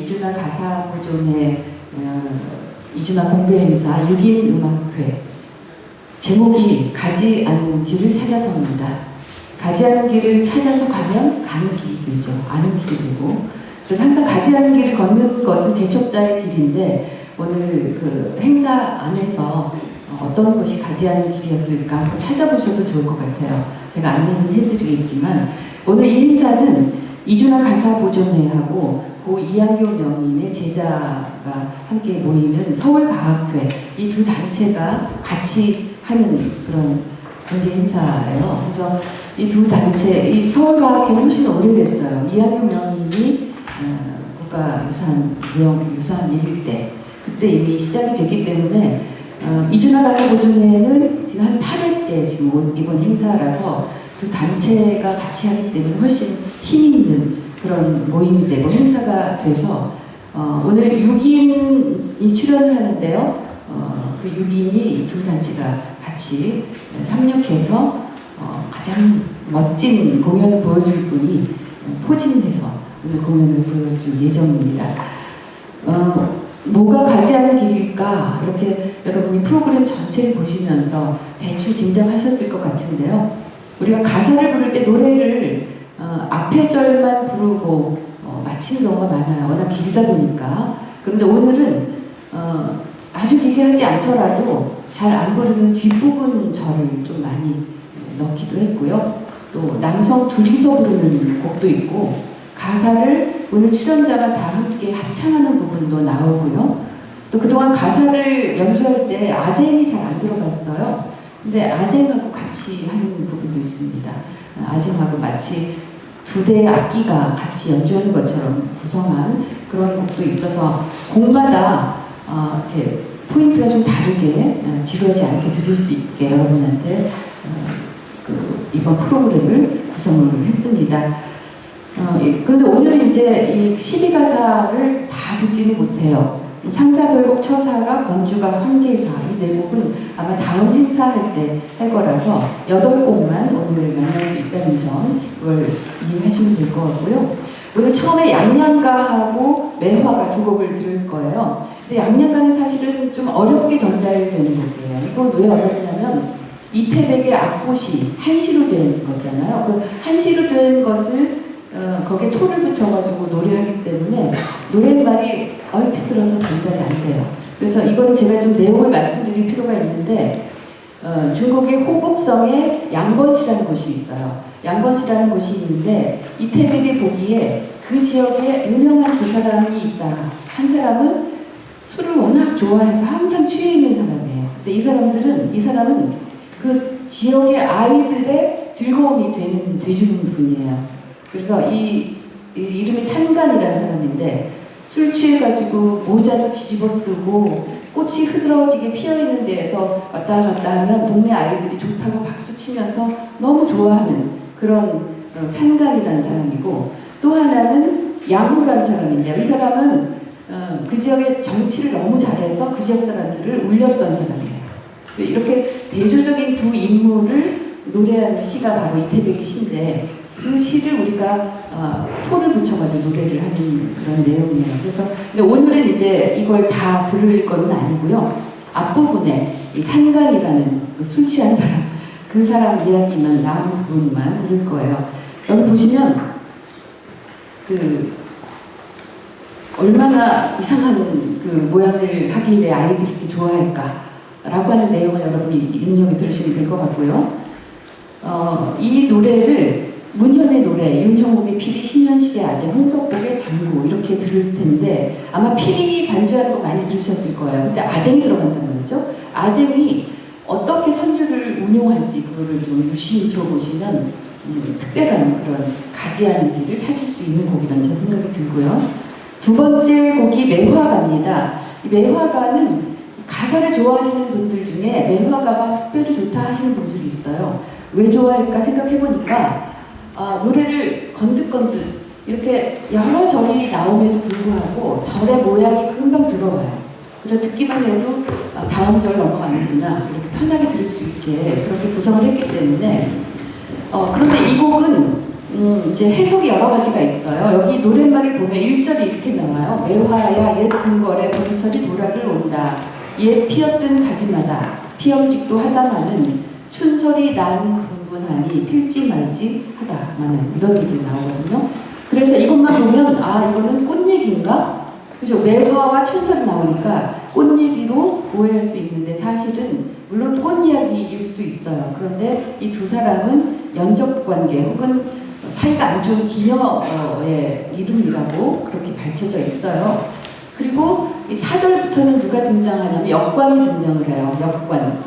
이준아 가사보존회 이준아 공개행사 6인 음악회 제목이 가지 않은 길을 찾아서입니다. 가지 않은 길을 찾아서 가면 가는 길이 되죠. 아는 길이 되고. 그래서 항상 가지 않은 길을 걷는 것은 개척자의 길인데 오늘 그 행사 안에서 어떤 것이 가지 않은 길이었을까 한번 찾아보셔도 좋을 것 같아요. 제가 안내는 해드리겠지만 오늘 이 행사는 이준아 가사보존회하고 고 이한교 명인의 제자가 함께 모이는 서울과학회 이 두 단체가 같이 하는 그런 공개 행사예요. 그래서 이 두 단체, 이 서울과학회는 훨씬 오래됐어요. 이한교 명인이 국가유산일 때 그때 이미 시작이 됐기 때문에 이준아 가사보존회는 지금 한 8회째 지금 이번 행사라서 두 단체가 같이 하기 때문에 훨씬 힘 있는 그런 모임이 되고 행사가 돼서 오늘 6인이 출연을 하는데요. 그 6인이 두 단체가 같이 협력해서 가장 멋진 공연을 보여줄 분이 포진해서 오늘 공연을 보여줄 예정입니다. 뭐가 가지 않은 길일까? 이렇게 여러분이 프로그램 전체를 보시면서 대충 짐작하셨을 것 같은데요. 우리가 가사를 부를 때 노래를 앞에 절만 부르고 마치는 경우가 많아요. 워낙 길다 보니까. 그런데 오늘은 아주 길게 하지 않더라도 잘 안 부르는 뒷부분 절을 좀 많이 넣기도 했고요. 또 남성 둘이서 부르는 곡도 있고 가사를 오늘 출연자가 다 함께 합창하는 부분도 나오고요. 또 그동안 가사를 연주할 때 아쟁이 잘 안 들어봤어요. 근데 아쟁하고 같이 하는 부분도 있습니다. 아쟁하고 마치 두 대의 악기가 같이 연주하는 것처럼 구성한 그런 곡도 있어서 곡마다 이렇게 포인트가 좀 다르게 지루하지 않게 들을 수 있게 여러분한테 이번 프로그램을 구성을 했습니다. 그런데 오늘 이제 이 12가사를 다 듣지는 못해요. 상사별곡 처사가 건주가 환계사 이 네 곡은 아마 다음 행사할 때 할 거라서 8곡만 오늘 만날 수 있다는 점 그걸 이해하시면 될 것 같고요. 오늘 처음에 양양가하고 매화가 두 곡을 들을 거예요. 근데 양양가는 사실은 좀 어렵게 전달되는 곡이에요. 이건 왜 어렵냐면 이태백의 앞곳이 한시로 된 거잖아요. 그 한시로 된 것을 거기에 토를 붙여가지고 노래하기 때문에 노랫말이 얼핏 들어서 전달이 안 돼요. 그래서 이건 제가 좀 내용을 말씀드릴 필요가 있는데 중국의 호북성에 양번시라는 곳이 있어요. 양번시라는 곳이 있는데 이태백이 보기에 그 지역에 유명한 두 사람이 있다. 한 사람은 술을 워낙 좋아해서 항상 취해 있는 사람이에요. 근데 이 사람은 그 지역의 아이들의 즐거움이 돼주는 분이에요. 그래서 이 이름이 산간이라는 사람인데 술 취해가지고 모자도 뒤집어 쓰고 꽃이 흐드러지게 피어있는 데에서 왔다 갔다 하면 동네 아이들이 좋다고 박수 치면서 너무 좋아하는 그런 산간이라는 사람이고 또 하나는 양호라는 사람인데요. 이 사람은 그 지역의 정치를 너무 잘해서 그 지역 사람들을 울렸던 사람이에요. 이렇게 대조적인 두 인물을 노래하는 시가 바로 이태백의 시인데 그 시를 우리가 토를 붙여가지고 노래를 하는 그런 내용이에요. 그래서 근데 오늘은 이제 이걸 다 들을 건 아니고요. 앞부분에 이 산간이라는 술 취한 사람, 그 사람 이야기만 나오는 부분만 들을 거예요. 여기 보시면 그 얼마나 이상한 그 모양을 하길래 아이들이 이렇게 좋아할까라고 하는 내용을 여러분이 입력해 들으시면 될 것 같고요. 이 노래를 문현의 노래, 윤형옥의 피리, 신현식의 아재, 홍석복의 장구 이렇게 들을 텐데 아마 피리 반주하는 거 많이 들으셨을 거예요. 근데 아쟁이 들어간다는 거죠. 아쟁이 어떻게 선율을 운용할지 그거를 좀 유심히 들어보시면 특별한 그런 가지 않은 길을 찾을 수 있는 곡이라는 제 생각이 들고요. 두 번째 곡이 매화가입니다. 이 매화가는 가사를 좋아하시는 분들 중에 매화가가 특별히 좋다 하시는 분들이 있어요. 왜 좋아할까 생각해보니까 노래를 건득건득 이렇게 여러 절이 나옴에도 불구하고 절의 모양이 금방 들어와요. 그래서 듣기만 해도 다음 절 넘어가는구나 이렇게 편하게 들을 수 있게 그렇게 구성을 했기 때문에 그런데 이 곡은 이제 해석이 여러 가지가 있어요. 여기 노랫말을 보면 1절이 이렇게 나와요. 매화야 옛 궁궐에 봄철이 돌아를 온다. 옛 피었던 가지마다 피엄직도 하다마는 춘설이 난 분분하니 필지 말지 하다마는 이런 얘기 나오거든요. 그래서 이것만 보면 아 이거는 꽃 얘기인가? 그죠? 매화와 춘설이 나오니까 꽃 얘기로 오해할 수 있는데 사실은 물론 꽃 이야기일 수도 있어요. 그런데 이 두 사람은 연적관계 혹은 사이가 안 좋은 기녀의 이름이라고 그렇게 밝혀져 있어요. 그리고 이 4절부터는 누가 등장하냐면 역관이 등장을 해요. 역관.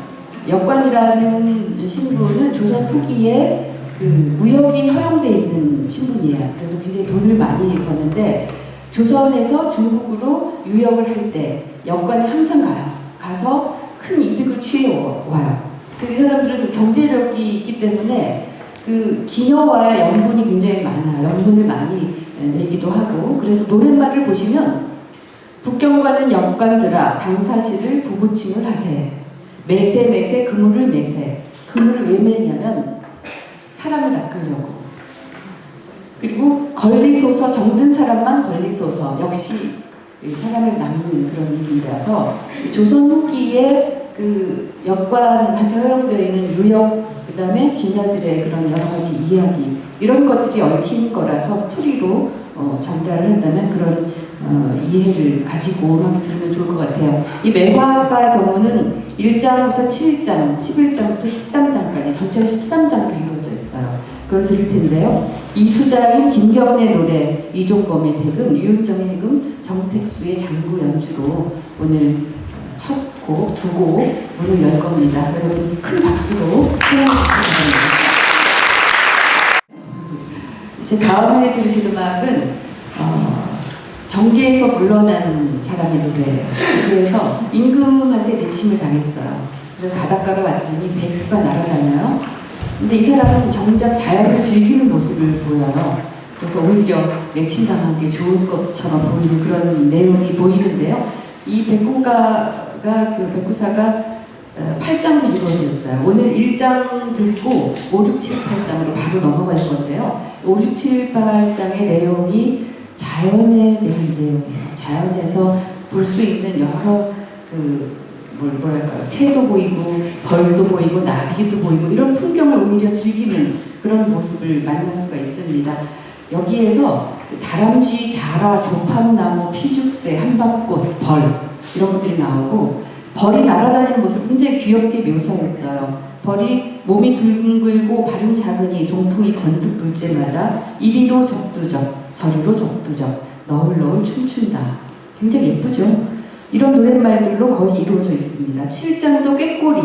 역관이라는 신분은 조선 후기에 그 무역이 허용되어 있는 신분이에요. 그래서 굉장히 돈을 많이 버는데 조선에서 중국으로 유역을 할 때 역관이 항상 가요. 가서 큰 이득을 취해 와요. 이 사람들은 경제력이 있기 때문에 그 기녀와의 연분이 굉장히 많아요. 연분을 많이 내기도 하고. 그래서 노랫말을 보시면 북경과는 역관들아 당사시를 부부침을 하세. 매세 매세 그물을 매세. 그물을 왜 매냐면 사람을 낚으려고. 그리고 걸리소서 정든 사람만 걸리소서 역시 사람을 낚는 그런 얘기라서 조선 후기에 그 역관한테 허용되어 있는 유역 그 다음에 기녀들의 그런 여러 가지 이야기 이런 것들이 얽힌 거라서 스토리로 전달을 한다는 그런 이해를 가지고 음악 들으면 좋을 것 같아요. 이 매화가의 경우는 1장부터 7장, 11장부터 13장까지 전체가 13장으로 이루어져 있어요. 그걸 들을 텐데요. 이수자인 김경래 노래, 이종범의 대금, 유은정의 해금, 정택수의 장구 연주로 오늘 첫 곡, 두 곡 오늘 열 겁니다. 여러분 큰 박수로 환영해 주시기 바랍니다. 이제 다음에 들으실 음악은 정계에서 물러난 사람의 노래예요. 그래서 임금한테 내침을 당했어요. 그래서 바닷가로 왔더니 배가 날아다녀요. 근데 이 사람은 정작 자연을 즐기는 모습을 보여요. 그래서 오히려 내침당한 게 좋은 것처럼 보이는 그런 내용이 보이는데요. 이 백군가가 그 백구사가 8장으로 이루어졌어요. 오늘 1장 듣고 5, 6, 7, 8장으로 바로 넘어갈 건데요. 5, 6, 7, 8장의 내용이 자연에 대한 내용이에요. 자연에서 볼 수 있는 여러 뭐랄까요. 새도 보이고 벌도 보이고 나비도 보이고 이런 풍경을 오히려 즐기는 그런 모습을 만날 수가 있습니다. 여기에서 다람쥐, 자라, 조팝나무, 피죽새, 한밤꽃, 벌 이런 것들이 나오고 벌이 날아다니는 모습을 굉장히 귀엽게 묘사했어요. 벌이 몸이 둥글고 발은 작으니 동풍이 건득 불 때마다 이리로 적두적 저리로 적두적 너울너울 춤춘다. 굉장히 예쁘죠? 이런 노랫말들로 거의 이루어져 있습니다. 7장도 꾀꼬리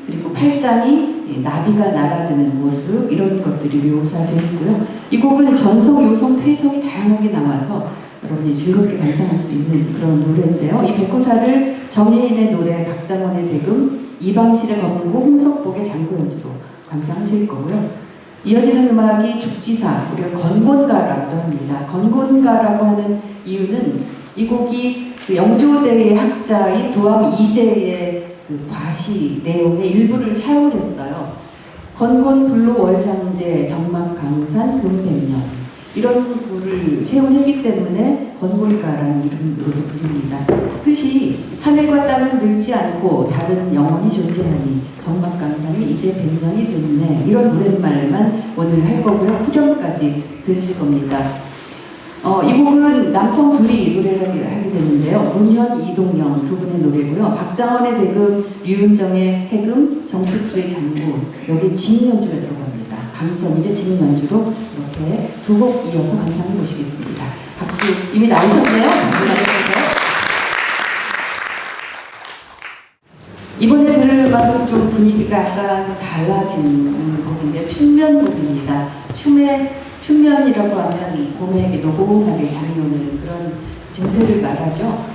그리고 8장이 나비가 날아드는 모습 이런 것들이 묘사되어 있고요. 이 곡은 전성, 요성, 퇴성이 다양하게 나와서 여러분이 즐겁게 감상할 수 있는 그런 노래인데요. 이 백호사를 정혜인의 노래, 박장원의 대금, 이방실의 검은고, 홍석복의 장구 연주도 감상하실 거고요. 이어지는 음악이 죽지사, 우리가 건곤가라고도 합니다. 건곤가라고 하는 이유는 이 곡이 그 영조대의 학자인 도암 이재의 그 과시 내용의 일부를 차용했어요. 건곤 불로 월장제 정막강산 금백년 이런 구를 채용했기 때문에 건곤가라는 이름으로 불립니다. 뜻이 하늘과 땅은 늙지 않고 다른 영혼이 존재하니 정막강산이 이제 100년이 됐네 이런 노랫말만 오늘 할 거고요. 후렴까지 들으실 겁니다. 이 곡은 남성 둘이 노래를 하게 되는데요. 문현, 이동영 두 분의 노래고요. 박장원의 대금, 류은정의 해금, 정택수의 장구 여기 징연주가 들어갑니다. 강선일의 징연주로 이렇게 두 곡 이어서 감상해 보시겠습니다. 박수 이미 나오셨네요. 박수 나오셨어요? 이번에 들을 음악은 좀 분위기가 약간 달라진 곡인데 춘면곡입니다. 춘면이라고 하면 봄에 노고하게 잠이 오는 그런 증세를 말하죠.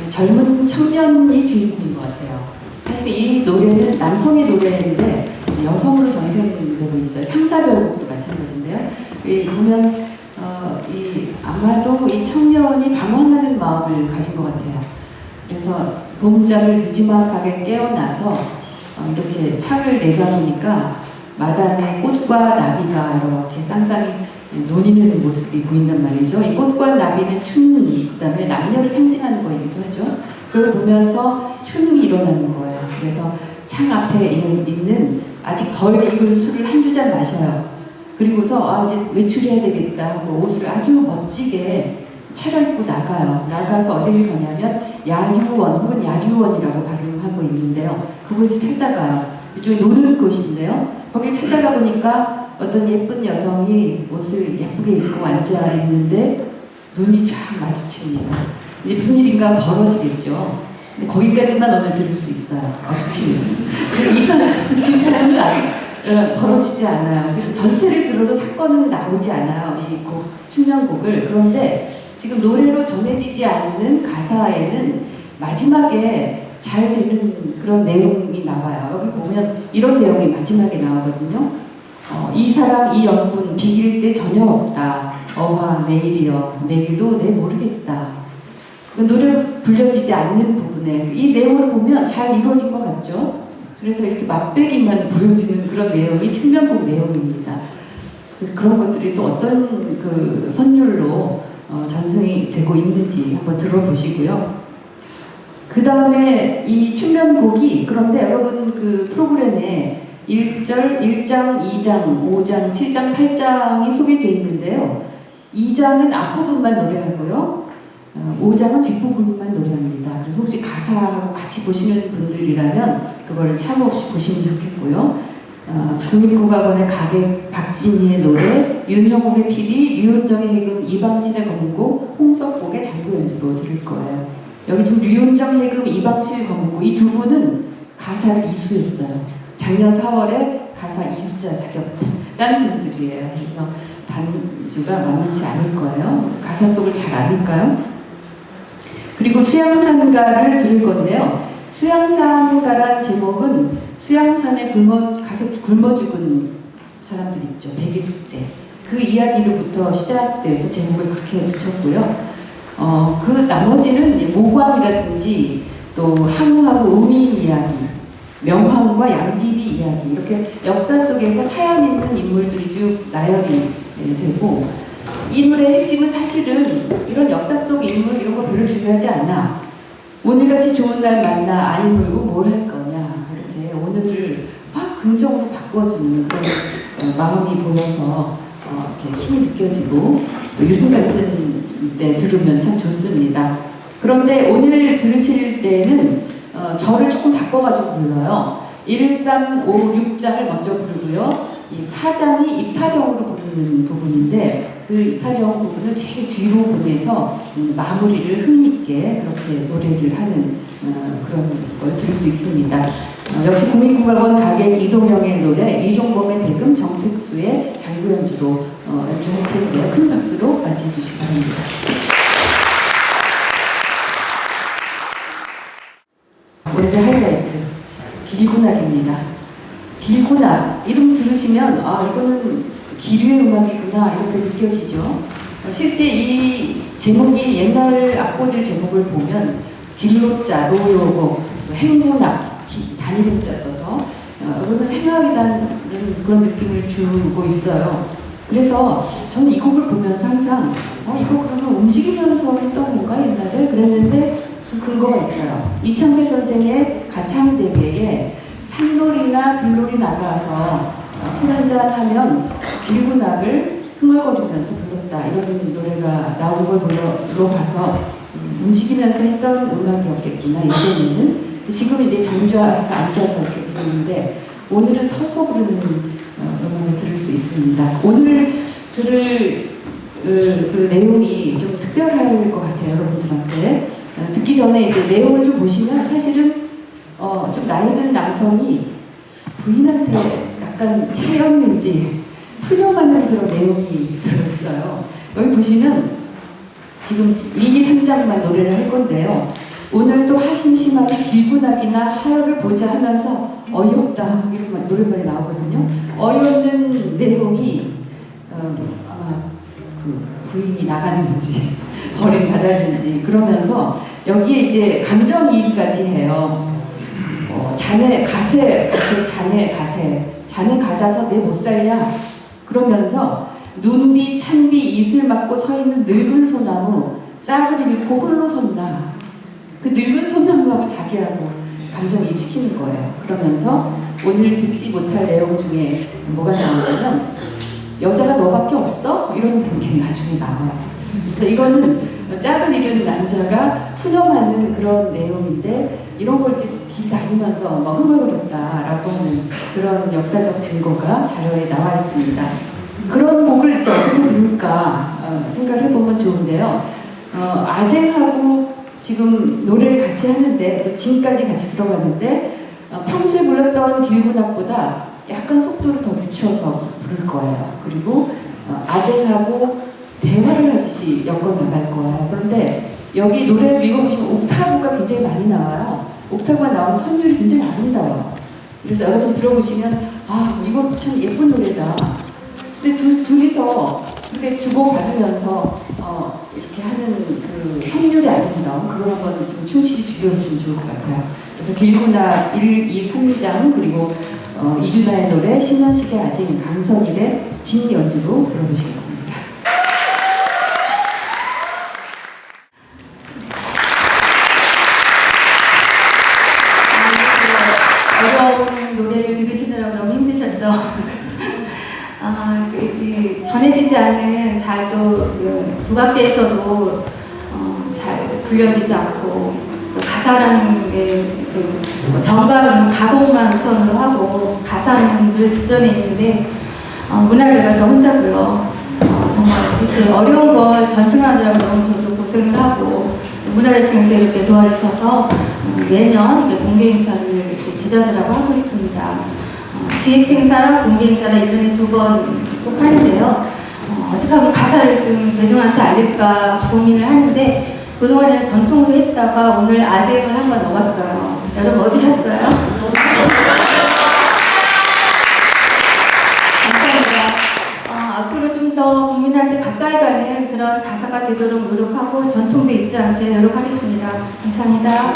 젊은 청년이 주인공인 것 같아요. 사실 이 노래는 남성의 노래인데 여성으로 전생되고 있어요. 상사별곡도 마찬가지인데요. 보면 아마도 이 청년이 방황하는 마음을 가진 것 같아요. 그래서 봄잠을 늦지막하게 깨어나서 이렇게 차를 내다보니까 마당에 꽃과 나비가 이렇게 쌍쌍이 논이는 모습이 보인단 말이죠. 이 꽃과 나비는 춘이, 그 다음에 남녀를 상징하는 거이기도 하죠. 그걸 보면서 춘이 일어나는 거예요. 그래서 창 앞에 있는 아직 덜 익은 술을 한두 잔 마셔요. 그리고서 이제 외출해야 되겠다 하고 옷을 아주 멋지게 차려입고 나가요. 나가서 어디를 가냐면 야유원 혹은 야류원이라고 발음하고 있는데요. 그곳을 찾아가요. 이쪽에 노는 곳인데요. 거길 찾아가 보니까 어떤 예쁜 여성이 옷을 예쁘게 입고 앉아 있는데 눈이 쫙 마주칩니다. 이제 무슨 일인가 벌어지겠죠. 근데 거기까지만 오늘 들을 수 있어요. 이 사람 지금은 아직 벌어지지 않아요. 전체를 들어도 사건은 나오지 않아요. 이 곡, 춘명곡을. 그런데 지금 노래로 전해지지 않는 가사에는 마지막에 잘 되는 그런 내용이 나와요. 여기 보면 이런 내용이 마지막에 나오거든요. 이 사랑 이 연분 비길 때 전혀 없다. 어화 내일이여 내일도 내 모르겠다. 노래 불려지지 않는 부분에 이 내용을 보면 잘 이루어진 것 같죠? 그래서 이렇게 맛배기만 보여지는 그런 내용이 춘명곡 내용입니다. 그래서 그런 것들이 또 어떤 그 선율로 전승이 되고 있는지 한번 들어보시고요. 그 다음에 이 춘명곡이 그런데 여러분 그 프로그램에 1절, 1장, 2장, 5장, 7장, 8장이 소개되어 있는데요. 2장은 앞부분만 노래하고요. 5장은 뒷부분만 노래합니다. 그래서 혹시 가사하고 같이 보시는 분들이라면 그걸 참고 없이 보시면 좋겠고요. 국립국악원의 가객 박진희의 노래, 윤형옥의 피리, 류현정의 해금, 이방신의 검고, 홍석복의 장구 연주로 들을 거예요. 여기 지금 류현정 해금, 이방실 검고 이 두 분은 가사를 이수했어요. 작년 4월에 가사 이수자 자격 딴 분들이에요. 그래서 반주가 만만치 않을 거예요. 가사 속을 잘 아닐까요? 그리고 수양산가를 들을 건데요. 수양산가란 제목은 수양산에 가서 굶어 죽은 사람들 있죠. 백이숙제. 그 이야기로부터 시작돼서 제목을 그렇게 붙였고요. 그 나머지는 모광이라든지 또 항우하고 음인 이야기, 명황과 양귀비 이야기 이렇게 역사 속에서 사연 있는 인물들이 쭉 나열이 되고 이 노래의 핵심은 사실은 이런 역사 속 인물 이런 거 별로 중요하지 않아. 오늘같이 좋은 날 만나 아이 놀고 뭘 할 거냐 이렇게 오늘을 확 긍정으로 바꿔주는 그런 마음이 보여서 이렇게 힘이 느껴지고 또 요즘 같은 때 들으면 참 좋습니다. 그런데 오늘 들으실 때는 저를 조금 바꿔가지고 불러요. 1, 3, 5, 6장을 먼저 부르고요. 이 4장이 입타령으로 부르는 부분인데 그 입타령 부분을 제일 뒤로 보내서 마무리를 흥있게 그렇게 노래를 하는 그런 걸 들을 수 있습니다. 역시 국립국악원 가객 이동영의 노래, 이종범의 대금, 정택수의 장구 연주로 연주할 텐데요. 큰 박수로 맞이해주시기 바랍니다. 오늘의 하이라이트, 길군악입니다. 길군악, 이름 들으시면 이거는 기류의 음악이구나 이렇게 느껴지죠. 실제 이 제목이 옛날 악보들 제목을 보면 길로자, 로요곡, 행군악, 단일음자 써서 여러분 행악이라는 그런 느낌을 주고 있어요. 그래서 저는 이 곡을 보면서 항상 이거 그러면 움직이면서 했던 건가 옛날에 그랬는데 근거가 있어요. 이창배 선생의 가창대계에 산놀이나 들놀이 나가서 술 한잔 하면 길군악을 흥얼거리면서 불렀다 이런 노래가 나온 걸 보러 봐서 움직이면서 했던 음악이었겠구나 예전에는. 지금 이제 정주하에서 앉아서 이렇게 부르는데 오늘은 서서 부르는 음악을 들을 수 있습니다. 오늘 들을 그 내용이 좀 특별할 것 같아요 여러분들한테. 듣기 전에 이제 내용을 좀 보시면 사실은 좀 나이 든 남성이 부인한테 약간 채였는지 푸념하는 그런 내용이 들어있어요. 여기 보시면 지금 1, 2, 3장만 노래를 할 건데요. 오늘 또 하심심하게 길군악이나 하여를 보자 하면서 어이없다 이런 노래말이 나오거든요. 어이없는 내용이 아마 그 부인이 나가는지 버림받았는지 그러면서 여기에 이제 감정이입까지 해요. 자네 가세, 자네 가세, 자네 가다서 내 못 살냐? 그러면서 눈비, 찬비, 이슬 맞고 서 있는 늙은 소나무 짝을 잃고 홀로 선다. 그 늙은 소나무하고 자기하고 감정이입시키는 거예요. 그러면서 오늘 듣지 못할 내용 중에 뭐가 나오냐면 여자가 너밖에 없어? 이런 게 나중에 나와요. 그래서 이거는 짝을 잃은 남자가 푸념하는 그런 내용인데 이런 걸 길 다니면서 막 흥얼거렸다라고 하는 그런 역사적 증거가 자료에 나와 있습니다. 그런 곡을 이제 어떻게 부를까 생각을 해보면 좋은데요. 아쟁하고 지금 노래를 같이 하는데 또 지금까지 같이 들어봤는데 평소에 불렀던 길구나보다 약간 속도를 더 늦춰서 부를 거예요. 그리고 아쟁하고 대화를 하듯이 엮어 나갈 거예요. 그런데 여기 노래를 읽어보시면 옥타브가 굉장히 많이 나와요. 옥타브가 나오는 선율이 굉장히 아름다워요. 그래서 여러분 들어보시면 아 이거 참 예쁜 노래다. 근데 둘이서 이렇게 주고받으면서 이렇게 하는 그 선율이 아름다운 그런 거는 좀 충실히 즐겨보시면 좋을 것 같아요. 그래서 길구나 1, 2, 3장 그리고 이준하의 노래 신년식의 아쟁 강선일의 진 연주로 들어보시겠습니다. 어려운 노래를 들으시느라고 너무 힘드셨죠? 전해지지 않은 잘도 국악계에서도 잘 불려지지 않고 또 가사라는 게 정각은 가곡만 우선으로 하고 가사는 늘 뒷전에 있는데 문화재가 저 혼자고요. 정말 이렇게 어려운 걸 전승하느라고 너무 저도 고생을 하고 문화재청에서 이렇게 도와주셔서 매년 공개 행사를 이렇게 제자들하고 하고 있습니다. 기획 행사랑 공개 행사를 1년에 2번 꼭 하는데요. 어떻게 하면 가사를 좀 대중한테 알릴까 고민을 하는데 그동안에는 전통으로 했다가 오늘 아쟁을 한번 넣어봤어요. 여러분 어떠셨어요? 감사합니다. 앞으로 좀 더 국민한테 가까이 가는 그런 가사가 되도록 노력하고 전통도 잊지 않게 노력하겠습니다. 감사합니다.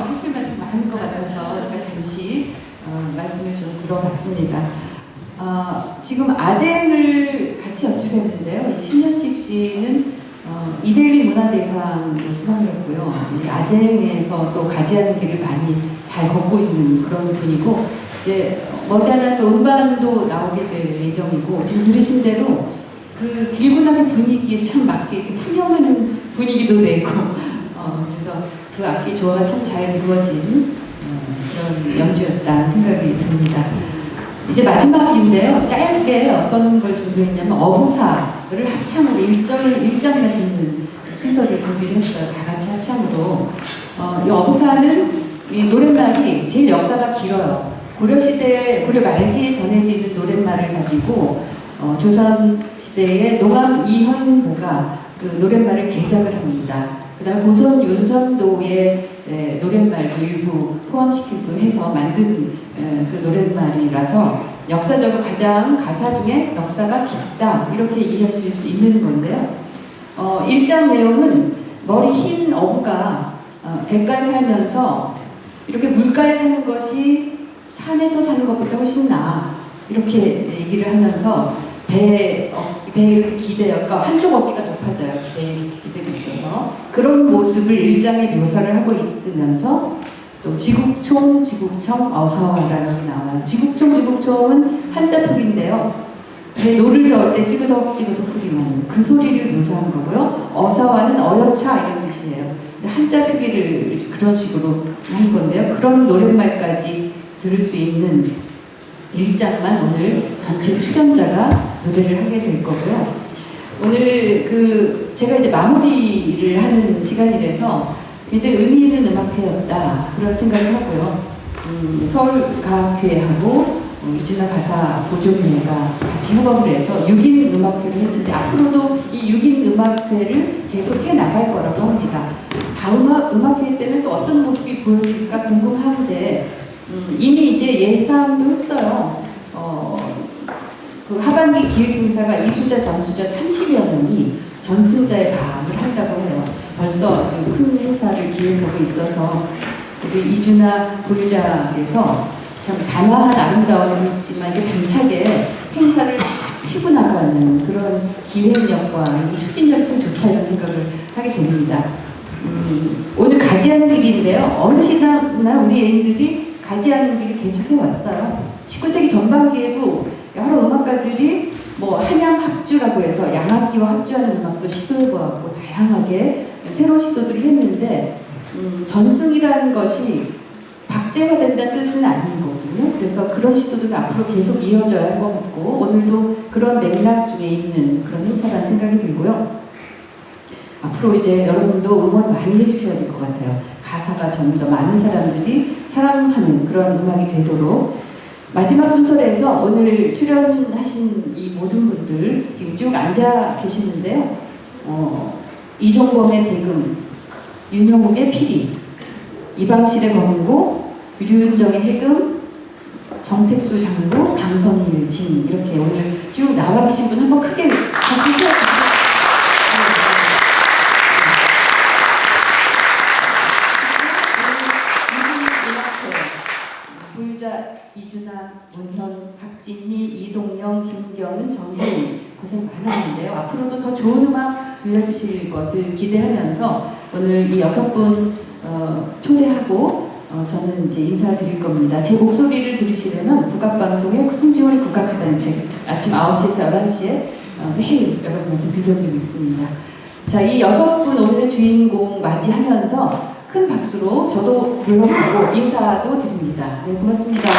하실 말씀 많은 것 같아서 제가 잠시 말씀을 좀 들어봤습니다. 지금 아쟁을 같이 연주를 했는데요. 이 신년식 씨는 이데일리 문화대상으로 수상을 했고요. 이 아쟁에서 또 가지하는 길을 많이 잘 걷고 있는 그런 분이고 이제 머지않아 또 음반도 나오게 될 예정이고 지금 들으신 대로 그 길구나의 분위기에 참 맞게 이렇게 푸념하는 분위기도 내고 그래서 그 악기 조화가 참 잘 이루어진 그런 연주였다 생각이 듭니다. 이제 마지막인데요. 짧게 어떤 걸 준비했냐면 어부사를 합창으로 1장이나 듣는 순서를 준비를 했어요. 다 같이 합창으로. 이 어부사는 이 노랫말이 제일 역사가 길어요. 고려시대, 고려 말기에 전해지는 노랫말을 가지고 조선시대의 농암 이현보가 그 노랫말을 개작을 합니다. 그 다음에 고선 윤선도의 노랫말도 일부 포함시키기도 해서 만든 그 노랫말이라서 역사적으로 가장 가사 중에 역사가 깊다 이렇게 이해하실 수 있는 건데요. 1장 내용은 머리 흰 어부가 갯가에 살면서 이렇게 물가에 사는 것이 산에서 사는 것보다 훨씬 나아 이렇게 얘기를 하면서 배에 이렇게 기대요. 그러니까 한쪽 어깨가 높아져요. 배에 이렇게 기대고 있어서 그런 모습을 1장에 묘사를 하고 있으면서 또 지국총, 지국청, 어서라는 게 나와요. 지국총, 지국청은 한자 소리인데요. 배 노를 저을 때 찌그덕 찌그덕 소리 나는 그 소리를 묘사한 거고요. 어서와는 어여차 이런 뜻이에요. 한자 표기를 그런 식으로 한 건데요. 그런 노랫말까지 들을 수 있는 1장만 오늘 전체 출연자가 노래를 하게 될 거고요. 오늘 제가 이제 마무리를 하는 시간이라서 굉장히 의미 있는 음악회였다 그런 생각을 하고요. 서울과학회하고 이준하 가사 보존회가 같이 협업을 해서 6인 음악회를 했는데 앞으로도 이 6인 음악회를 계속 해나갈 거라고 합니다. 다음 음악회 때는 또 어떤 모습이 보여질까 궁금한데 이미 이제 예상도 했어요. 그 하반기 기획행사가 이수자, 장수자 30여 명이 전승자의 가을 한다고 해요. 벌써 좀 큰 행사를 기획을 진행하고 있어서 우리 이준아 보유자께서 참 단아한 아름다움이 있지만 이게 당차게 행사를 치고 나가는 그런 기획력과 이 추진력이 참 좋다 이런 생각을 하게 됩니다. 오늘 가지하는 길인데요. 어느 시대나 우리 애인들이 가지하는 길을 개척해 왔어요. 19세기 전반기에도 여러 음악가들이 뭐 한양 합주라고 해서 양악기와 합주하는 음악도 시도해보았고 다양하게 새로운 시도들을 했는데 전승이라는 것이 박제가 된다는 뜻은 아닌 거거든요. 그래서 그런 시도들은 앞으로 계속 이어져야 할 것 같고 오늘도 그런 맥락 중에 있는 그런 행사라는 생각이 들고요. 앞으로 이제 여러분도 응원 많이 해주셔야 될 것 같아요. 가사가 좀 더 많은 사람들이 사랑하는 그런 음악이 되도록 마지막 순서에서 오늘 출연하신 이 모든 분들 지금 쭉 앉아 계시는데요. 이종범의 대금, 윤영욱의 피리, 이방실의 검은고, 류은정의 해금, 정택수 장로, 강선일 진 이렇게 오늘 쭉 나와 계신 분 한번 크게 박수 주세요. 보유자 이준아, 문현, 박진희, 이동영, 김경은, 정혜인 고생 많았는데요. 앞으로도 더 좋은 음악 들려주실 것을 기대하면서 오늘 이 6분 초대하고 저는 이제 인사드릴 겁니다. 제 목소리를 들으시려면 국악방송의 송지원 국악주단책 아침 9시에서 11시에 매일 여러분한테 들려드리고 있습니다. 자, 이 6분 오늘의 주인공 맞이하면서 큰 박수로 저도 불러보고 인사도 드립니다. 네, 고맙습니다.